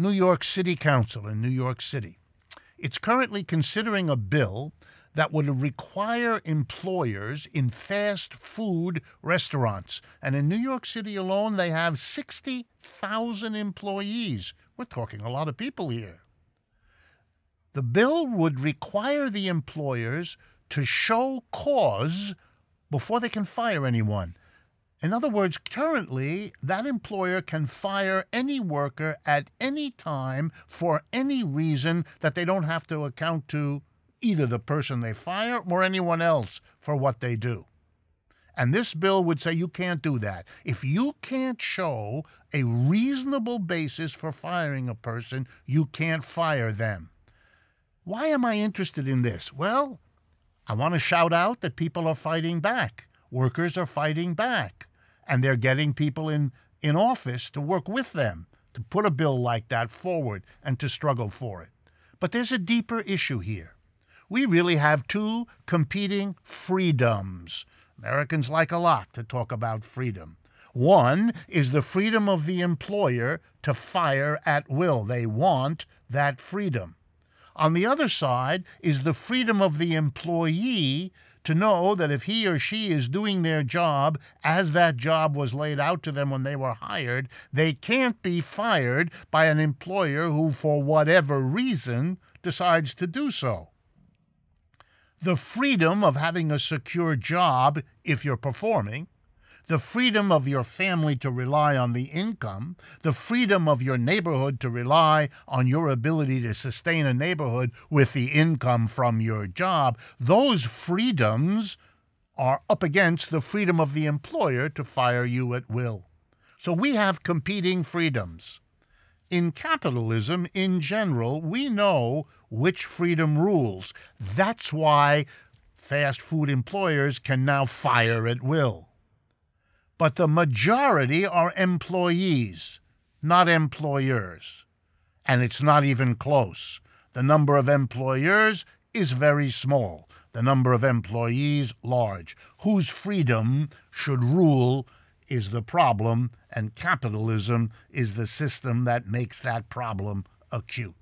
New York City Council in New York City. It's currently considering a bill that would require employers in fast food restaurants. And in New York City alone, they have 60,000 employees. We're talking a lot of people here. The bill would require the employers to show cause before they can fire anyone. In other words, currently, that employer can fire any worker at any time for any reason that they don't have to account to either the person they fire or anyone else for what they do. And this bill would say you can't do that. If you can't show a reasonable basis for firing a person, you can't fire them. Why am I interested in this? Well, I want to shout out that people are fighting back. Workers are fighting back. And they're getting people in office to work with them, to put a bill like that forward and to struggle for it. But there's a deeper issue here. We really have two competing freedoms. Americans like a lot to talk about freedom. One is the freedom of the employer to fire at will. They want that freedom. On the other side is the freedom of the employee to know that if he or she is doing their job as that job was laid out to them when they were hired, they can't be fired by an employer who, for whatever reason, decides to do so. The freedom of having a secure job if you're performing, the freedom of your family to rely on the income, the freedom of your neighborhood to rely on your ability to sustain a neighborhood with the income from your job, those freedoms are up against the freedom of the employer to fire you at will. So we have competing freedoms. In capitalism, in general, we know which freedom rules. That's why fast food employers can now fire at will. But the majority are employees, not employers. And it's not even close. The number of employers is very small. The number of employees, large. Whose freedom should rule is the problem, and capitalism is the system that makes that problem acute.